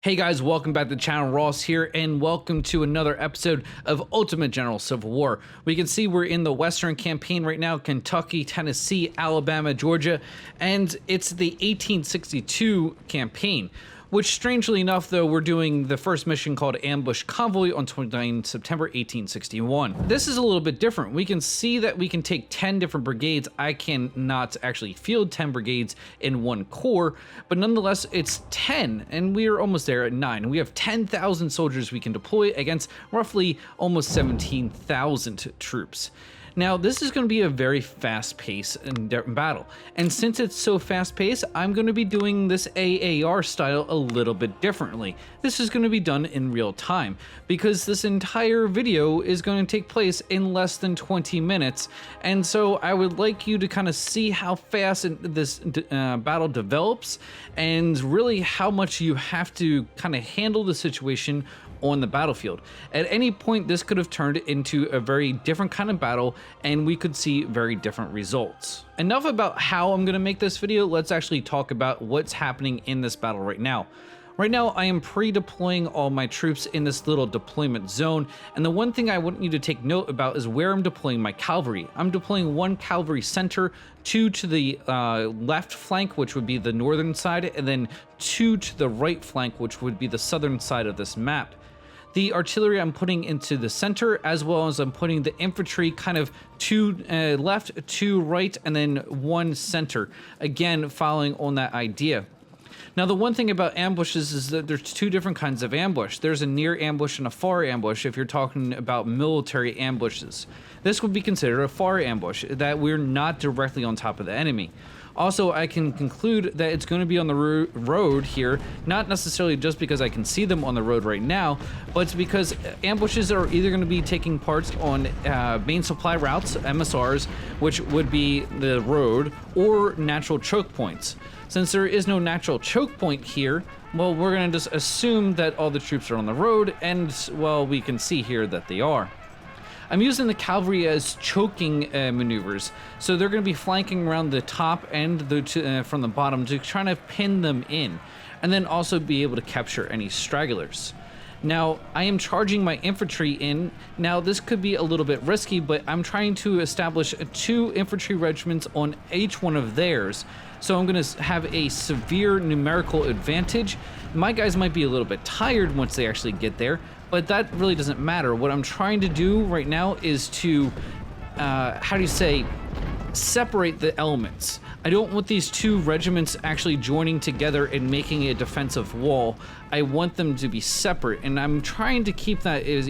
Hey guys, welcome back to the channel. Ross here, and welcome to another episode of Ultimate General Civil War. We can see we're in the Western campaign right now: Kentucky, Tennessee, Alabama, Georgia, and it's the 1862 campaign. Which, strangely enough, though, we're doing the first mission called Ambush Convoy on 29 September 1861. This is a little bit different. We can see that we can take 10 different brigades. I cannot actually field 10 brigades in one corps, but nonetheless, it's 10, and we're almost there at 9. We have 10,000 soldiers we can deploy against roughly almost 17,000 troops. Now, this is going to be a very fast-paced battle, and since it's so fast-paced, I'm going to be doing this AAR style a little bit differently. This is going to be done in real time, because this entire video is going to take place in less than 20 minutes, and so I would like you to kind of see how fast this battle develops, and really how much you have to kind of handle the situation on the battlefield. At any point, this could have turned into a very different kind of battle, and we could see very different results. Enough about how I'm going to make this video. Let's actually talk about what's happening in this battle right now. Right now, I am pre-deploying all my troops in this little deployment zone, and the one thing I want you to take note about is where I'm deploying my cavalry. I'm deploying 1 cavalry center, 2 to the left flank, which would be the northern side, and then 2 to the right flank, which would be the southern side of this map. The artillery I'm putting into the center, as well as I'm putting the infantry kind of 2 left, 2 right, and then 1 center, again following on that idea. Now, the one thing about ambushes is that there's 2 different kinds of ambush. There's a near ambush and a far ambush if you're talking about military ambushes. This would be considered a far ambush, that we're not directly on top of the enemy. Also, I can conclude that it's going to be on the road here, not necessarily just because I can see them on the road right now, but it's because ambushes are either going to be taking part on main supply routes, MSRs, which would be the road, or natural choke points. Since there is no natural choke point here, well, we're going to just assume that all the troops are on the road, and, well, we can see here that they are. I'm using the cavalry as choking maneuvers, so they're going to be flanking around the top and from the bottom to try to pin them in, and then also be able to capture any stragglers. Now, I am charging my infantry in. Now, this could be a little bit risky, but I'm trying to establish 2 infantry regiments on each one of theirs, so I'm going to have a severe numerical advantage. My guys might be a little bit tired once they actually get there, but that really doesn't matter. What I'm trying to do right now is to, separate the elements. I don't want these 2 regiments actually joining together and making a defensive wall. I want them to be separate, and I'm trying to keep that, as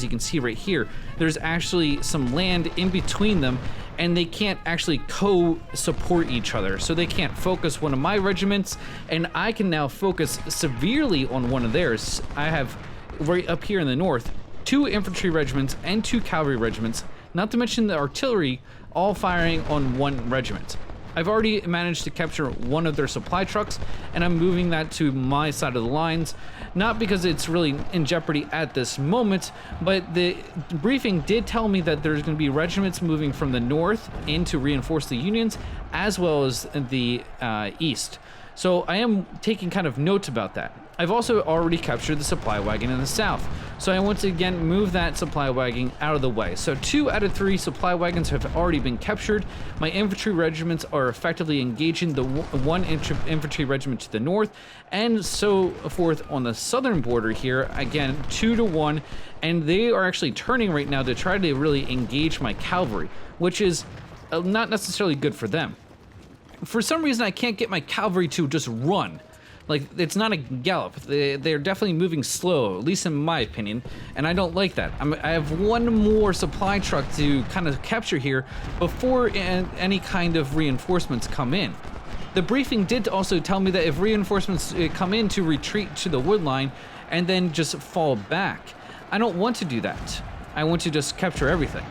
you can see right here, there's actually some land in between them, and they can't actually co-support each other. So they can't focus one of my regiments, and I can now focus severely on one of theirs. I have, right up here in the north, 2 infantry regiments and 2 cavalry regiments, not to mention the artillery, all firing on 1 regiment. I've already managed to capture 1 of their supply trucks, and I'm moving that to my side of the lines, not because it's really in jeopardy at this moment, but the briefing did tell me that there's going to be regiments moving from the north in to reinforce the Unions, as well as the east. So I am taking kind of notes about that. I've also already captured the supply wagon in the south, so I once again move that supply wagon out of the way. So 2 out of 3 supply wagons have already been captured. My infantry regiments are effectively engaging the 1 infantry regiment to the north, and so forth on the southern border here, again 2 to 1, and they are actually turning right now to try to really engage my cavalry, which is not necessarily good for them. For some reason, I can't get my cavalry to just run. Like, it's not a gallop. They're definitely moving slow, at least in my opinion, and I don't like that. I have 1 more supply truck to kind of capture here before any kind of reinforcements come in. The briefing did also tell me that if reinforcements come in, to retreat to the wood line and then just fall back. I don't want to do that. I want to just capture everything.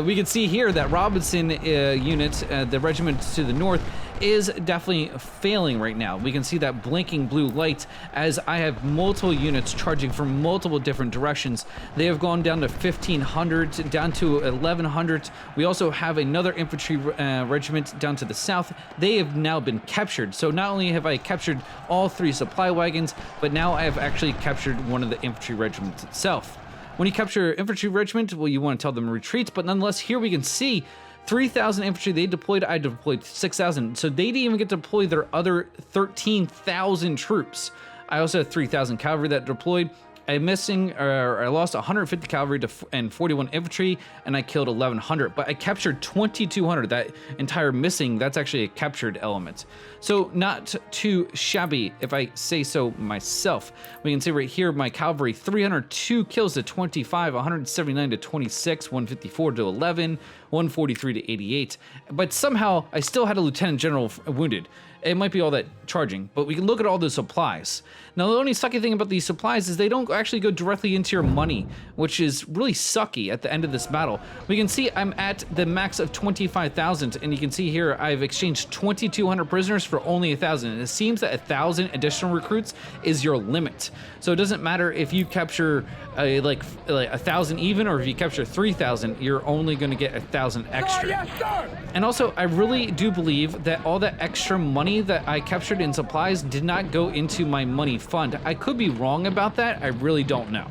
We can see here that Robinson unit, the regiment to the north, is definitely failing right now. We can see that blinking blue light as I have multiple units charging from multiple different directions. They have gone down to 1,500, down to 1,100. We also have another infantry regiment down to the south. They have now been captured. So not only have I captured all 3 supply wagons, but now I have actually captured one of the infantry regiments itself. When you capture an infantry regiment, well, you want to tell them retreat, but nonetheless, here we can see 3,000 infantry they deployed. I deployed 6,000, so they didn't even get to deploy their other 13,000 troops. I also had 3,000 cavalry that deployed. I lost 150 cavalry and 41 infantry, and I killed 1,100. But I captured 2,200. That entire missing, that's actually a captured element. So not too shabby, if I say so myself. We can see right here, my cavalry, 302 kills to 25, 179 to 26, 154 to 11, 143 to 88. But somehow, I still had a lieutenant general wounded. It might be all that charging, but we can look at all the supplies. Now, the only sucky thing about these supplies is they don't actually go directly into your money, which is really sucky at the end of this battle. We can see I'm at the max of 25,000, and you can see here I've exchanged 2,200 prisoners for only 1,000, and it seems that 1,000 additional recruits is your limit. So it doesn't matter if you capture like 1,000 even, or if you capture 3,000, you're only going to get 1,000 extra. Yes, sir. And also, I really do believe that all that extra money that I captured in supplies did not go into my money fund. I could be wrong about that. I really don't know.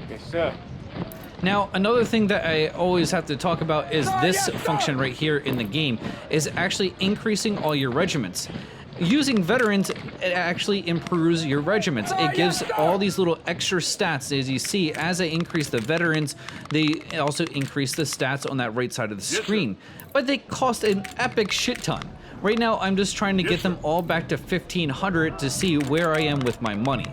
Yes, sir. Now, another thing that I always have to talk about is this function right here in the game, is actually increasing all your regiments. Using veterans, it actually improves your regiments. It gives all these little extra stats. As you see, as I increase the veterans, they also increase the stats on that right side of the screen. But they cost an epic shit ton. Right now, I'm just trying to get them all back to 1,500 to see where I am with my money.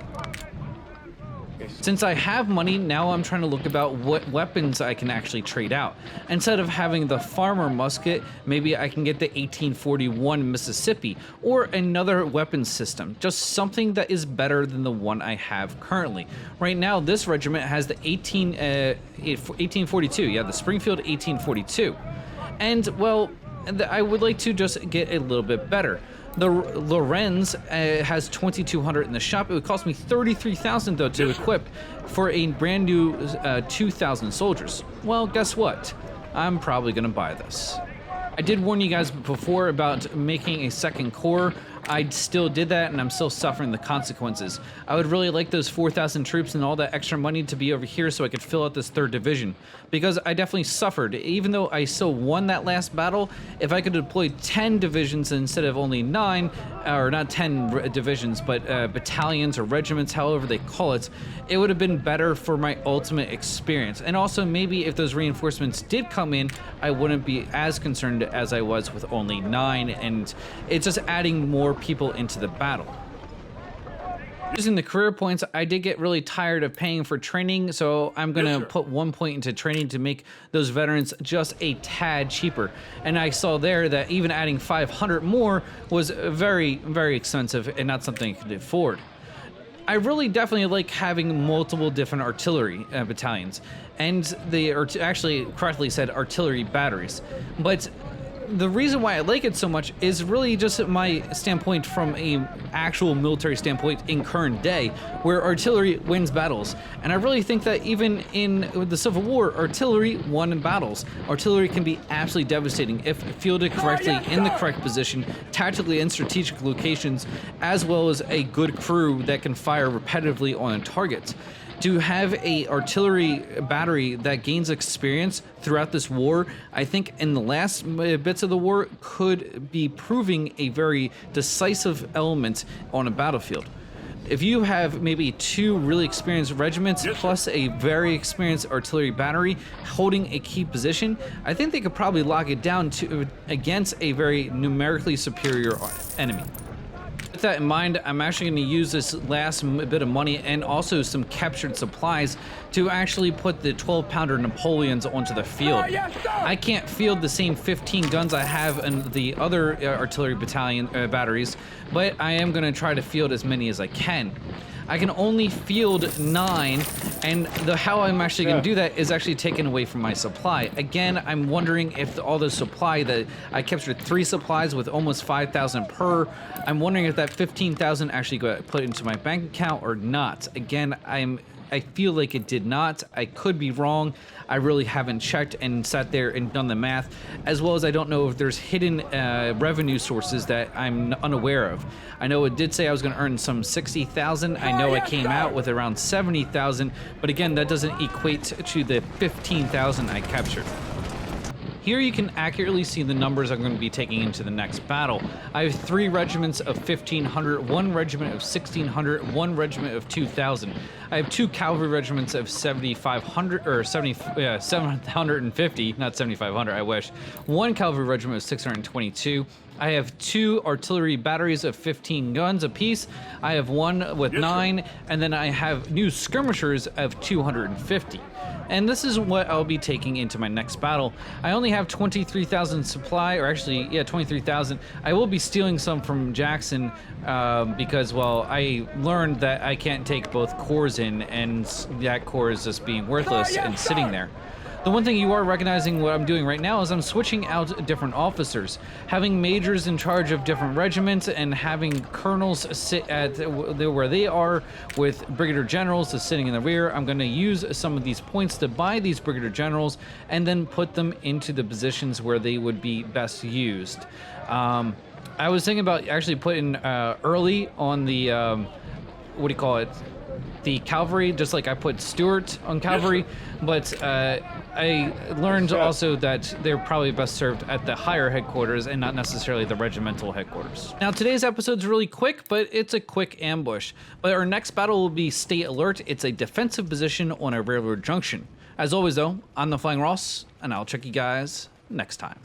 Since I have money, now I'm trying to look about what weapons I can actually trade out. Instead of having the farmer musket, maybe I can get the 1841 Mississippi or another weapon system. Just something that is better than the one I have currently. Right now, this regiment has the 1842, yeah, the Springfield 1842. And, well, I would like to just get a little bit better. The Lorenz has 2,200 in the shop. It would cost me 33,000 though to equip for a brand new 2,000 soldiers. Well, guess what? I'm probably gonna buy this. I did warn you guys before about making a second corps. I still did that, and I'm still suffering the consequences. I would really like those 4,000 troops and all that extra money to be over here so I could fill out this 3rd division, because I definitely suffered. Even though I still won that last battle, if I could deploy 10 divisions instead of only 9, or not 10 divisions, but battalions or regiments, however they call it, it would have been better for my ultimate experience. And also, maybe if those reinforcements did come in, I wouldn't be as concerned as I was with only 9, and it's just adding more people into the battle. Using the career points, I did get really tired of paying for training, so I'm gonna put 1 point into training to make those veterans just a tad cheaper. And I saw there that even adding 500 more was very, very expensive and not something I could afford. I really definitely like having multiple different artillery battalions, and they are actually correctly said artillery batteries. But the reason why I like it so much is really just my standpoint from a actual military standpoint in current day, where artillery wins battles. And I really think that even in the Civil War, artillery won battles. Artillery can be absolutely devastating if fielded correctly in the correct position, tactically in strategic locations, as well as a good crew that can fire repetitively on targets. To have a artillery battery that gains experience throughout this war, I think in the last bits of the war could be proving a very decisive element on a battlefield. If you have maybe 2 really experienced regiments plus a very experienced artillery battery holding a key position, I think they could probably lock it down against a very numerically superior enemy. With that in mind, I'm actually going to use this last bit of money and also some captured supplies to actually put the 12-pounder Napoleons onto the field. I can't field the same 15 guns I have in the other artillery battalion batteries, but I am going to try to field as many as I can. I can only field 9, and how I'm actually going to do that is actually taken away from my supply. Again, I'm wondering if all the supply that I captured 3 supplies with almost 5,000 per, I'm wondering if that 15,000 actually got put into my bank account or not. Again, I feel like it did not. I could be wrong. I really haven't checked and sat there and done the math, as well as I don't know if there's hidden revenue sources that I'm unaware of. I know it did say I was going to earn some 60,000. I know I came out with around 70,000, but again, that doesn't equate to the 15,000 I captured. Here you can accurately see the numbers I'm going to be taking into the next battle. I have 3 regiments of 1,500, 1 regiment of 1,600, 1 regiment of 2,000. I have 2 cavalry regiments of 7,500, or 750, not 7,500, I wish. 1 cavalry regiment of 622. I have 2 artillery batteries of 15 guns apiece. I have 1 with 9, and then I have new skirmishers of 250. And this is what I'll be taking into my next battle. I only have 23,000 supply, or actually, yeah, 23,000. I will be stealing some from Jackson because, well, I learned that I can't take both cores in, and that core is just being worthless and sitting there. The one thing you are recognizing what I'm doing right now is I'm switching out different officers. Having majors in charge of different regiments and having colonels sit at where they are with brigadier generals sitting in the rear. I'm going to use some of these points to buy these brigadier generals and then put them into the positions where they would be best used. I was thinking about actually putting early on the, what do you call it? The cavalry, just like I put Stuart on cavalry, but I learned also that they're probably best served at the higher headquarters and not necessarily the regimental headquarters. Now, today's episode's really quick, but it's a quick ambush. But our next battle will be Stay Alert. It's a defensive position on a railroad junction. As always, though, I'm the Flying Ross, and I'll check you guys next time.